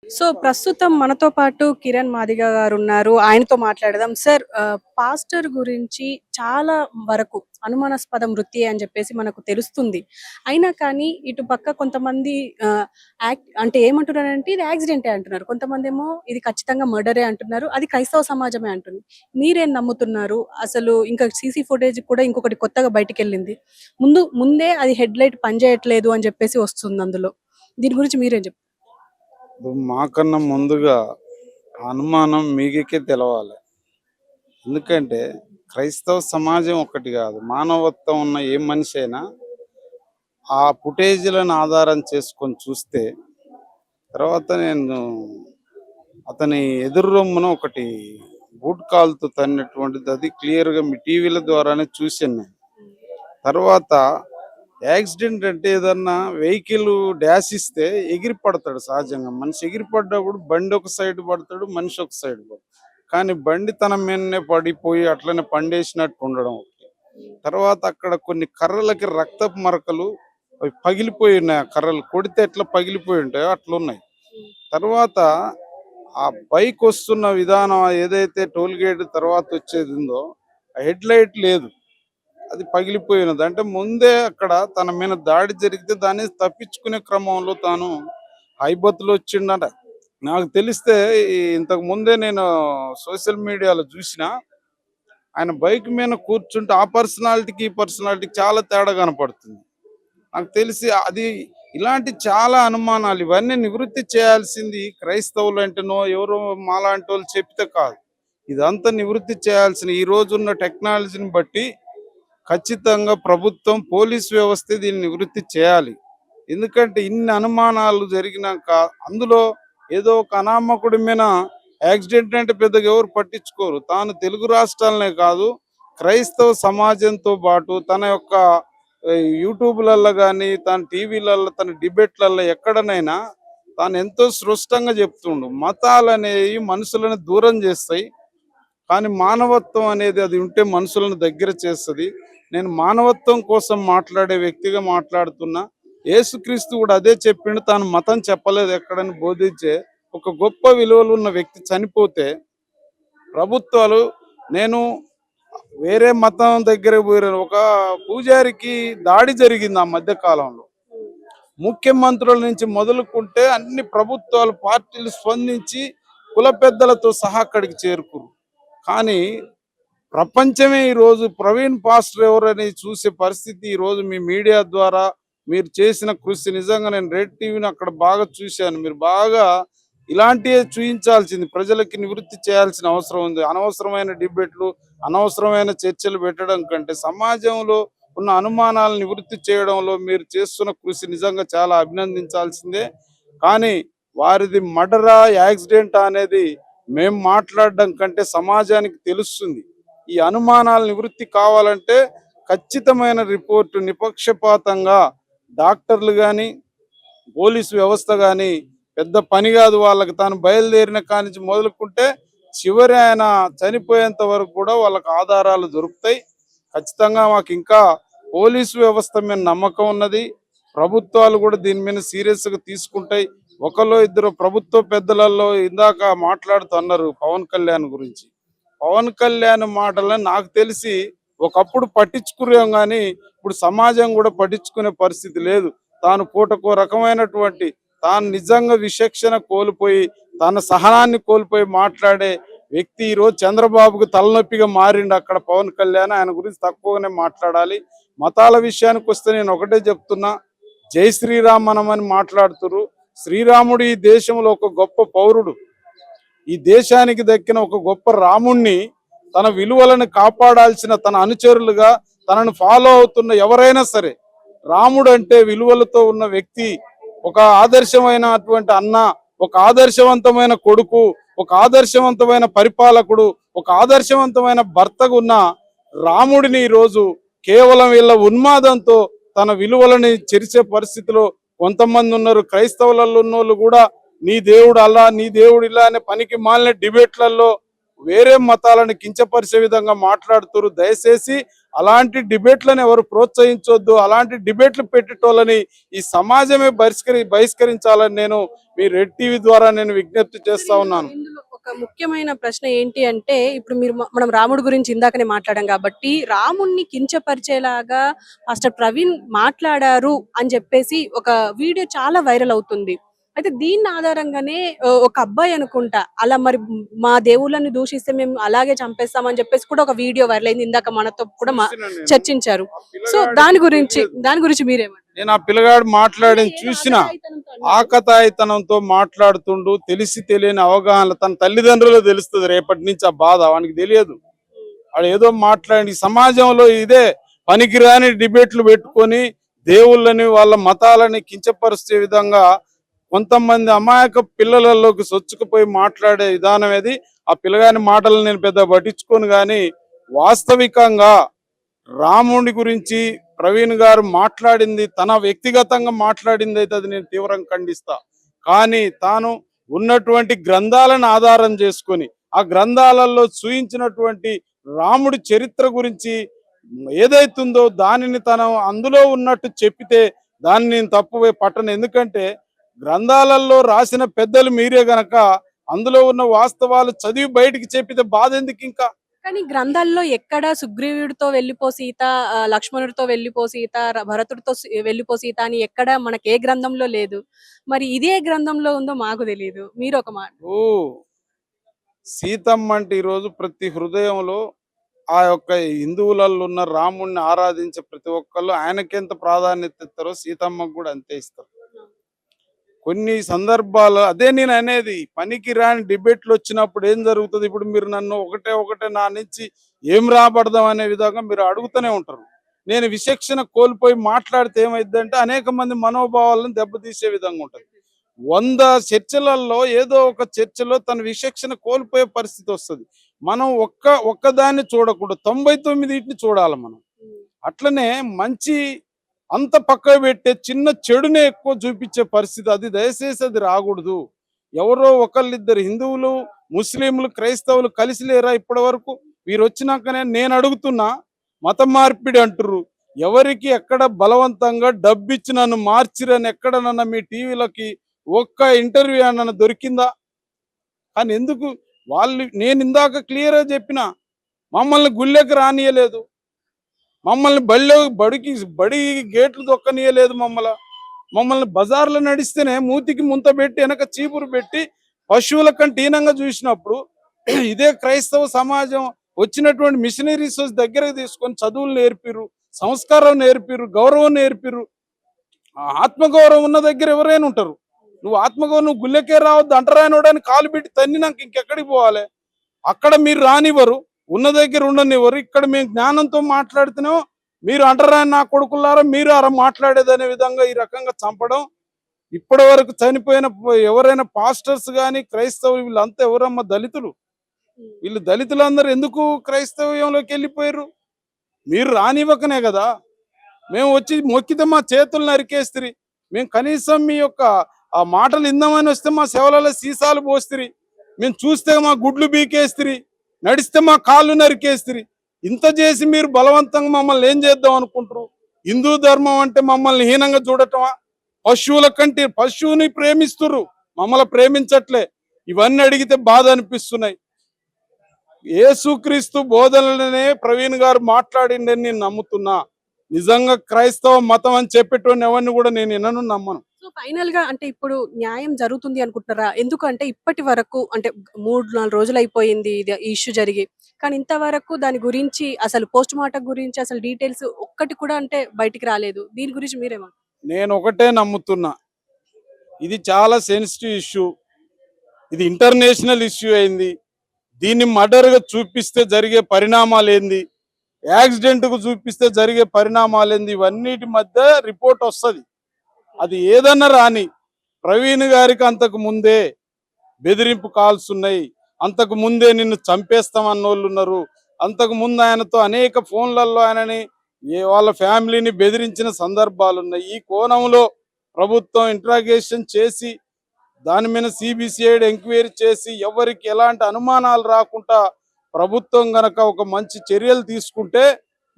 So, ప్రస్తుతం మనతో పాటు కిరణ్ మాదిగ గారున్నారు. ఆయనతో మాట్లాడదాం. సార్ పాస్టర్ గురించి చాలా వరకు అనుమానాస్పద మృతి అని జెప్పేసి మనకు తెలుస్తుంది. అయినా కానీ ఇటు పక్క కొంతమంది అంటే ఏమంటున్నారంటే ఇది యాక్సిడెంటే అంటున్నారు. కొంతమందేమో ఇది ఖచ్చితంగా మర్డరే అంటున్నారు. అది క్రైస్తవ సమాజమే అంటుంది. మీరేం నమ్ముతున్నారు? అసలు ఇంకా సీసీ ఫుటేజ్ కూడా ఇంకొకటి కొత్తగా బయటికెళ్ళింది. ముందే అది హెడ్‌లైట్ పనిచేయట్లేదు అని జెప్పేసి వస్తుంది అందులో. దీని గురించి మీరేం చెప్తారు? ఇప్పుడు మాకన్నా ముందుగా ఆ అనుమానం మీకే తెలవాలి. ఎందుకంటే క్రైస్తవ సమాజం ఒకటి కాదు, మానవత్వం ఉన్న ఏ మనిషి అయినా ఆ ఫుటేజీలను ఆధారం చేసుకొని చూస్తే తర్వాత నేను అతని ఎదురు రొమ్మున ఒకటి బూట్ కాలుతో తన్నటువంటిది అది క్లియర్గా మీ టీవీల ద్వారానే చూశాను నేను. తర్వాత యాక్సిడెంట్ అంటే ఏదన్నా వెహికల్ డాష్ ఇస్తే ఎగిరి పడతాడు సహజంగా. మనిషి ఎగిరి పడ్డప్పుడు బండి ఒక సైడ్ పడతాడు, మనిషి ఒక సైడ్ పడతాడు. కానీ బండి తన మీదనే పడిపోయి అట్లనే పండేసినట్టు ఉండడం ఒకటి. తర్వాత అక్కడ కొన్ని కర్రలకి రక్తపు మరకలు అవి పగిలిపోయి ఉన్నాయి. ఆ కర్రలు కొడితే ఎట్లా పగిలిపోయి ఉంటాయో అట్లున్నాయి. తర్వాత ఆ బైక్ వస్తున్న విధానం ఏదైతే టోల్ గేట్ తర్వాత వచ్చేది ఉందో ఆ హెడ్ లైట్ లేదు, అది పగిలిపోయినది. అంటే ముందే అక్కడ తన మీద దాడి జరిగితే దాన్ని తప్పించుకునే క్రమంలో తాను హైబత్తులో వచ్చిండట. నాకు తెలిస్తే ఇంతకు ముందే నేను సోషల్ మీడియాలో చూసిన ఆయన బైక్ మీద కూర్చుంటే ఆ పర్సనాలిటీకి ఈ పర్సనాలిటీకి చాలా తేడా కనపడుతుంది. నాకు తెలిసి అది ఇలాంటి చాలా అనుమానాలు ఇవన్నీ నివృత్తి చేయాల్సింది క్రైస్తవులు అంటేనో ఎవరో మాలాంటి వాళ్ళు చెప్తే కాదు. ఇదంతా నివృత్తి చేయాల్సిన ఈ రోజున్న టెక్నాలజీని బట్టి ఖచ్చితంగా ప్రభుత్వం, పోలీస్ వ్యవస్థ దీన్ని నివృత్తి చేయాలి. ఎందుకంటే ఇన్ని అనుమానాలు జరిగినాక అందులో ఏదో ఒక అనామకుడి మీద యాక్సిడెంట్ అంటే పెద్దగా ఎవరు పట్టించుకోరు. తాను తెలుగు రాష్ట్రాలనే కాదు, క్రైస్తవ సమాజంతో పాటు తన యొక్క యూట్యూబ్‌లల్లో గాని, తన టీవీలల్లో, తన డిబేట్‌లల్లో ఎక్కడనైనా తాను ఎంతో స్పష్టంగా చెప్తుండు. మతాలనేవి మనుషులను దూరం చేస్తాయి. కానీ మానవత్వం అనేది అది ఉంటే మనుషులను దగ్గర చేస్తుంది. నేను మానవత్వం కోసం మాట్లాడే వ్యక్తిగా మాట్లాడుతున్నా. యేసుక్రీస్తు కూడా అదే చెప్పిండు. తాను మతం చెప్పలేదు ఎక్కడని బోధించే ఒక గొప్ప విలువలు ఉన్న వ్యక్తి చనిపోతే ప్రభుత్వాలు నేను వేరే మతం దగ్గర పోయిన ఒక పూజారికి దాడి జరిగింది ఆ మధ్య కాలంలో. ముఖ్యమంత్రుల నుంచి మొదలుకుంటే అన్ని ప్రభుత్వాలు పార్టీలు స్పందించి కుల పెద్దలతో సహా అక్కడికి చేరుకురు. కానీ ప్రపంచమే ఈరోజు ప్రవీణ్ పాస్టర్ ఎవరని చూసే పరిస్థితి ఈరోజు మీ మీడియా ద్వారా మీరు చేసిన కృషి నిజంగా నేను రెడ్ టీవీని అక్కడ బాగా చూశాను. మీరు బాగా ఇలాంటివే చూయించాల్సింది, ప్రజలకి నివృత్తి చేయాల్సిన అవసరం ఉంది. అనవసరమైన డిబేట్లు, అనవసరమైన చర్చలు పెట్టడం కంటే సమాజంలో ఉన్న అనుమానాలను నివృత్తి చేయడంలో మీరు చేస్తున్న కృషి నిజంగా చాలా అభినందించాల్సిందే. కానీ వారిది మర్డరా యాక్సిడెంట్ అనేది మేము మాట్లాడడం కంటే సమాజానికి తెలుస్తుంది. ఈ అనుమానాల నివృత్తి కావాలంటే ఖచ్చితమైన రిపోర్టు నిపక్షపాతంగా డాక్టర్లు కానీ, పోలీసు వ్యవస్థ కానీ పెద్ద పని కాదు వాళ్ళకి. తాను బయలుదేరిన కానించి మొదలుకుంటే చివరి ఆయన చనిపోయేంత వరకు కూడా వాళ్ళకి ఆధారాలు దొరుకుతాయి. ఖచ్చితంగా మాకు ఇంకా పోలీసు వ్యవస్థ మీద నమ్మకం ఉన్నది. ప్రభుత్వాలు కూడా దీని మీద సీరియస్గా తీసుకుంటాయి. ఒకళ్ళు ఇద్దరు ప్రభుత్వ పెద్దలలో ఇందాక మాట్లాడుతున్నారు పవన్ కళ్యాణ్ గురించి. పవన్ కళ్యాణ్ మాటలను నాకు తెలిసి ఒకప్పుడు పట్టించుకున్నాం కానీ ఇప్పుడు సమాజం కూడా పట్టించుకునే పరిస్థితి లేదు. తాను పూటకో రకమైనటువంటి తాను నిజంగా విచక్షణ కోల్పోయి తన సహనాన్ని కోల్పోయి మాట్లాడే వ్యక్తి ఈరోజు చంద్రబాబుకు తలనొప్పిగా మారిండు అక్కడ పవన్ కళ్యాణ్. ఆయన గురించి తక్కువగానే మాట్లాడాలి. మతాల విషయానికి వస్తే నేను ఒకటే చెప్తున్నా, జై శ్రీరామ్ మనమని మాట్లాడుతున్నారు. శ్రీరాముడు ఈ దేశంలో ఒక గొప్ప పౌరుడు. ఈ దేశానికి దక్కిన ఒక గొప్ప రాముణ్ణి తన విలువలను కాపాడాల్సిన తన అనుచరులుగా తనను ఫాలో అవుతున్న ఎవరైనా సరే, రాముడు అంటే విలువలతో ఉన్న వ్యక్తి, ఒక ఆదర్శమైనటువంటి అన్న, ఒక ఆదర్శవంతమైన కొడుకు, ఒక ఆదర్శవంతమైన పరిపాలకుడు, ఒక ఆదర్శవంతమైన భర్తగా ఉన్న రాముడిని ఈరోజు కేవలం వీళ్ళ ఉన్మాదంతో తన విలువలని చెరిచే పరిస్థితిలో కొంతమంది ఉన్నారు. క్రైస్తవులలో ఉన్నోళ్ళు కూడా నీ దేవుడు అలా, నీ దేవుడు ఇలా అనే పనికి మాలిన డిబేట్లలో వేరే మతాలను కించపరిచే విధంగా మాట్లాడుతున్నారు. దయచేసి అలాంటి డిబేట్లను ఎవరు ప్రోత్సహించొద్దు. అలాంటి డిబేట్లు పెట్టేటోళ్ళని ఈ సమాజమే బహిష్కరించాలని నేను మీ రెడ్ టీవీ ద్వారా నేను విజ్ఞప్తి సార్ చేస్తా ఉన్నాను. ఇందులో ఒక ముఖ్యమైన ప్రశ్న ఏంటి అంటే ఇప్పుడు మీరు మనం రాముడి గురించి ఇందాకనే మాట్లాడాం కాబట్టి రాముణ్ణి కించపరిచేలాగా మాస్టర్ ప్రవీణ్ మాట్లాడారు అని చెప్పేసి ఒక వీడియో చాలా వైరల్ అవుతుంది. అయితే దీన్ని ఆధారంగానే ఒక అబ్బాయి అనుకుంటా అలా మరి మా దేవుళ్ళని దూషిస్తే మేము అలాగే చంపేస్తామని చెప్పేసి కూడా ఒక వీడియో వైరల్ అయింది. ఇందాక మనతో కూడా చూసినా నేను. చర్చించారు. ఆ సో పిల్లగాడికి దాని గురించి మీరేమంటారు? నేను ఆ పిల్లగాడు మాట్లాడిన చూసిన ఆకతాయితనంతో మాట్లాడుతుండు. తెలిసి తెలియని అవగాహన తన తల్లిదండ్రులు తెలుస్తుంది. రేపటి నుంచి ఆ బాధ వానికి తెలియదు. వాడు ఏదో మాట్లాడి సమాజంలో ఇదే పనికిరాని డిబేట్లు పెట్టుకొని దేవుళ్ళని వాళ్ళ మతాలని కించపరిచే విధంగా కొంతమంది అమాయక పిల్లలలోకి సొచ్చుకుపోయి మాట్లాడే విధానం ఏది. ఆ పిల్లగాని మాటలు నేను పెద్ద పట్టించుకోను, కానీ వాస్తవికంగా రాముడి గురించి ప్రవీణ్ గారు మాట్లాడింది తన వ్యక్తిగతంగా మాట్లాడింది అయితే అది నేను తీవ్రంగా ఖండిస్తా. కానీ తాను ఉన్నటువంటి గ్రంథాలను ఆధారం చేసుకొని ఆ గ్రంథాలలో చూయించినటువంటి రాముడి చరిత్ర గురించి ఏదైతుందో దానిని తను అందులో ఉన్నట్టు చెప్పితే దాన్ని నేను తప్పు పట్టను. ఎందుకంటే గ్రంథాలలో రాసిన పెద్దలు మీరే గనక అందులో ఉన్న వాస్తవాలు చదివి బయటికి చెప్పితే బాధ ఎందుకు ఇంకా. కానీ గ్రంథాల్లో ఎక్కడ సుగ్రీవుడితో వెళ్ళిపో సీత, లక్ష్మణుడితో వెళ్ళిపో సీత, భరతుడితో వెళ్ళిపో సీత అని ఎక్కడ మనకి ఏ గ్రంథంలో లేదు. మరి ఇదే గ్రంథంలో ఉందో మాకు తెలియదు. మీరు ఒక మాట. ఓ సీతమ్మ అంటే ఈరోజు ప్రతి హృదయంలో ఆ యొక్క హిందువులలో ఉన్న రాముణ్ణి ఆరాధించే ప్రతి ఒక్కళ్ళు ఆయనకెంత ప్రాధాన్యత ఇస్తారో సీతమ్మకు కూడా అంతే ఇస్తారు. కొన్ని సందర్భాలు అదే నేను అనేది పనికి రాని డిబేట్లు వచ్చినప్పుడు ఏం జరుగుతుంది. ఇప్పుడు మీరు నన్ను ఒకటే నా నుంచి ఏం రాబడదాం అనే విధంగా మీరు అడుగుతూనే ఉంటారు. నేను విచక్షణ కోల్పోయి మాట్లాడితే ఏమైందంటే అనేక మంది మనోభావాలను దెబ్బతీసే విధంగా ఉంటుంది. 100 చర్చలలో ఏదో ఒక చర్చలో తన విచక్షణ కోల్పోయే పరిస్థితి వస్తుంది. మనం ఒక్కదాన్ని చూడకూడదు, 99 చూడాలి మనం. అట్లనే మంచి అంత పక్కకు పెట్టే చిన్న చెడునే ఎక్కువ చూపించే పరిస్థితి అది దయచేసి అది రాకూడదు. ఎవరో ఒకళ్ళిద్దరు హిందువులు, ముస్లింలు, క్రైస్తవులు కలిసి లేరా ఇప్పటి వరకు? మీరు వచ్చినాకనే నేను అడుగుతున్నా, మత మార్పిడి అంటుర్రు. ఎవరికి ఎక్కడ బలవంతంగా డబ్బిచ్చి నన్ను మార్చిరని ఎక్కడనన్నా మీ టీవీలకి ఒక్క ఇంటర్వ్యూ అన్న దొరికిందా? కానీ ఎందుకు వాళ్ళు, నేను ఇందాక క్లియర్గా చెప్పిన, మమ్మల్ని గుళ్ళకి రానియలేదు, మమ్మల్ని బడి గేట్లు దొక్కనీయలేదు, మమ్మల్ని బజార్లో నడిస్తేనే మూతికి ముంత పెట్టి వెనక చీపురు పెట్టి పశువుల కంటే హీనంగా చూసినప్పుడు ఇదే క్రైస్తవ సమాజం వచ్చినటువంటి మిషనరీస్ దగ్గరకు తీసుకొని చదువులు నేర్పిరు, సంస్కారం నేర్పిరు, గౌరవం నేర్పిరు. ఆత్మగౌరవం ఉన్న దగ్గర ఎవరైనా ఉంటారు. నువ్వు ఆత్మగౌరవం, నువ్వు గుళ్ళకే రావద్దు అంటరాయనోడని కాలు పెట్టి తన్ని నాకు ఇంకెక్కడికి పోవాలి? అక్కడ మీరు రానివ్వరు, ఉన్న దగ్గర ఉండనివ్వరు. ఇక్కడ మేము జ్ఞానంతో మాట్లాడుతున్నాం, మీరు అంటరాని నా కొడుకులారా మీరు మాట్లాడేదనే విధంగా ఈ రకంగా చంపడం. ఇప్పటి వరకు చనిపోయిన ఎవరైనా పాస్టర్స్ కానీ క్రైస్తవులు వీళ్ళంతా ఎవరమ్మా? దళితులు. వీళ్ళు దళితులందరూ ఎందుకు క్రైస్తవ్యంలోకి వెళ్ళిపోయారు? మీరు రానివ్వకనే కదా. మేము వచ్చి మొక్కితే మా చేతులు నరికేస్తిరి. మేము కనీసం మీ యొక్క ఆ మాటలు ఇందామని వస్తే మా సేవలలో సీసాలు పోస్తిరి. మేము చూస్తే మా గుడ్లు బీకేస్తిరి, నడిస్తే మా కాళ్ళు నరికేస్తిరి. ఇంత చేసి మీరు బలవంతంగా మమ్మల్ని ఏం చేద్దాం అనుకుంటారు? హిందూ ధర్మం అంటే మమ్మల్ని హీనంగా చూడటమా? పశువుల కంటే పశువుని ప్రేమిస్తురు, మమ్మల్ని ప్రేమించట్లే. ఇవన్నీ అడిగితే బాధ అనిపిస్తున్నాయి. యేసుక్రీస్తు బోధనలనే ప్రవీణ్ గారు మాట్లాడిండని నేను నమ్ముతున్నా. నిజంగా క్రైస్తవ మతం అని చెప్పేటోని ఎవరిని కూడా నేను వినను, నమ్మను. సో ఫైనల్ గా అంటే ఇప్పుడు న్యాయం జరుగుతుంది అనుకుంటారా? ఎందుకంటే ఇప్పటి వరకు అంటే 3-4 రోజులు అయిపోయింది ఇది ఇష్యూ జరిగి, కానీ ఇంతవరకు దాని గురించి అసలు పోస్ట్ మార్టం గురించి అసలు డీటెయిల్స్ ఒక్కటి కూడా అంటే బయటికి రాలేదు. దీని గురించి మీరేమంటారు? నేను ఒకటే నమ్ముతున్నా, ఇది చాలా సెన్సిటివ్ ఇష్యూ, ఇది ఇంటర్నేషనల్ ఇష్యూ అయింది. దీన్ని మర్డర్గా చూపిస్తే జరిగే పరిణామాలు ఏంది, యాక్సిడెంట్కు చూపిస్తే జరిగే పరిణామాలు ఏంది, ఇవన్నిటి మధ్య రిపోర్ట్ వస్తుంది. అది ఏదన్నా రాని, ప్రవీణ్ గారికి అంతకు ముందే బెదిరింపు కాల్స్ ఉన్నాయి, అంతకు ముందే నిన్ను చంపేస్తామన్నోళ్ళు ఉన్నారు, అంతకు ముందు ఆయనతో అనేక ఫోన్లలో ఆయనని వాళ్ళ ఫ్యామిలీని బెదిరించిన సందర్భాలు ఉన్నాయి. ఈ కోణంలో ప్రభుత్వం ఇంట్రాగేషన్ చేసి దాని మీద సిబిసిఐడి ఎంక్వైరీ చేసి ఎవరికి ఎలాంటి అనుమానాలు రాకుండా ప్రభుత్వం గనక ఒక మంచి చర్యలు తీసుకుంటే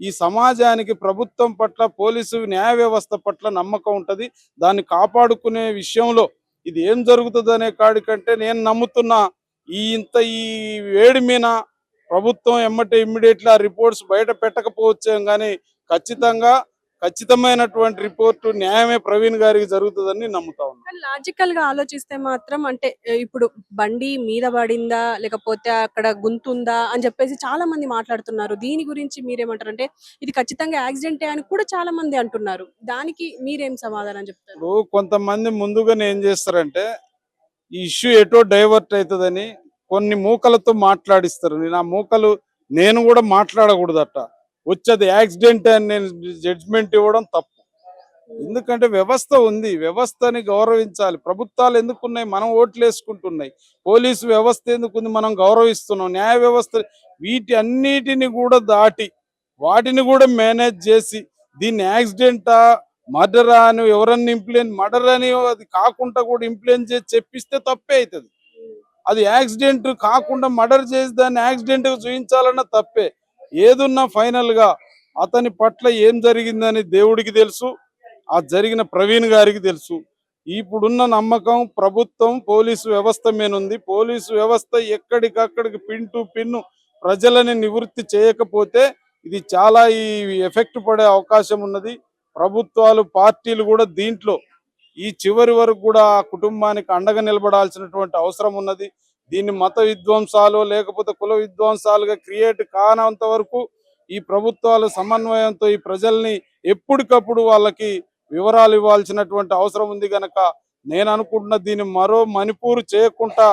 ఈ సమాజానికి ప్రభుత్వం పట్ల, పోలీసు న్యాయ వ్యవస్థ పట్ల నమ్మకం ఉంటది. దాన్ని కాపాడుకునే విషయంలో ఇది ఏం జరుగుతుందనే కాడికంటే నేను నమ్ముతున్నా ఈ వేడి మీద ప్రభుత్వం ఎమ్మటే ఇమ్మీడియట్లీ ఆ రిపోర్ట్స్ బయట పెట్టకపోవచ్చేమో కానీ ఖచ్చితంగా ఖచ్చితమైనటువంటి రిపోర్టు న్యాయమే ప్రవీణ్ గారికి జరుగుతుందని నమ్ముతా ఉన్నాను. కానీ లాజికల్ గా ఆలోచిస్తే మాత్రం అంటే ఇప్పుడు బండి మీద పడిందా లేకపోతే అక్కడ గుంతుందా అని చెప్పేసి చాలా మంది మాట్లాడుతున్నారు. దీని గురించి మీరేమంటారు? అంటే ఇది ఖచ్చితంగా యాక్సిడెంటే అని కూడా చాలా మంది అంటున్నారు. దానికి మీరేం సమాధానం చెప్తారు? ఇప్పుడు కొంతమంది ముందుగానే ఏం చేస్తారంటే ఈ ఇష్యూ ఎటో డైవర్ట్ అవుతుందని కొన్ని మూకలతో మాట్లాడిస్తారు. నేను కూడా మాట్లాడకూడదట, వచ్చేది యాక్సిడెంట్ అని నేను జడ్జిమెంట్ ఇవ్వడం తప్పు. ఎందుకంటే వ్యవస్థ ఉంది, వ్యవస్థని గౌరవించాలి. ప్రభుత్వాలు ఎందుకున్నాయి? మనం ఓట్లు వేసుకుంటున్నాయి. పోలీసు వ్యవస్థ ఎందుకుంది? మనం గౌరవిస్తున్నాం. న్యాయ వ్యవస్థ వీటి అన్నిటిని కూడా దాటి వాటిని కూడా మేనేజ్ చేసి దీన్ని యాక్సిడెంటా మర్డర్ అని ఎవరన్నా మర్డర్ అని అది కాకుండా కూడా ఇంప్లెయిన్ చేసి చెప్పిస్తే తప్పే అవుతుంది. అది యాక్సిడెంట్ కాకుండా మర్డర్ చేసి దాన్ని యాక్సిడెంట్ చూపించాలన్న తప్పే. ఏదున్నా ఫైనల్ గా అతని పట్ల ఏం జరిగిందని దేవుడికి తెలుసు, ఆ జరిగిన ప్రవీణ్ గారికి తెలుసు. ఇప్పుడున్న నమ్మకం ప్రభుత్వం పోలీసు వ్యవస్థ మీద ఉంది. పోలీసు వ్యవస్థ ఎక్కడికక్కడికి పిన్ టు పిన్ను ప్రజలని నివృత్తి చేయకపోతే ఇది చాలా ఎఫెక్ట్ పడే అవకాశం ఉన్నది. ప్రభుత్వాలు, పార్టీలు కూడా దీంట్లో ఈ చివరి వరకు కూడా ఆ కుటుంబానికి అండగా నిలబడాల్సినటువంటి అవసరం ఉన్నది. దీన్ని మత విధ్వంసాలు లేకపోతే కుల విధ్వంసాలుగా క్రియేట్ కానంత వరకు ఈ ప్రభుత్వాలు సమన్వయంతో ఈ ప్రజల్ని ఎప్పటికప్పుడు వాళ్ళకి వివరాలు ఇవ్వాల్సినటువంటి అవసరం ఉంది. గనక నేను అనుకుంటున్న దీన్ని మరో మణిపూర్ చేయకుండా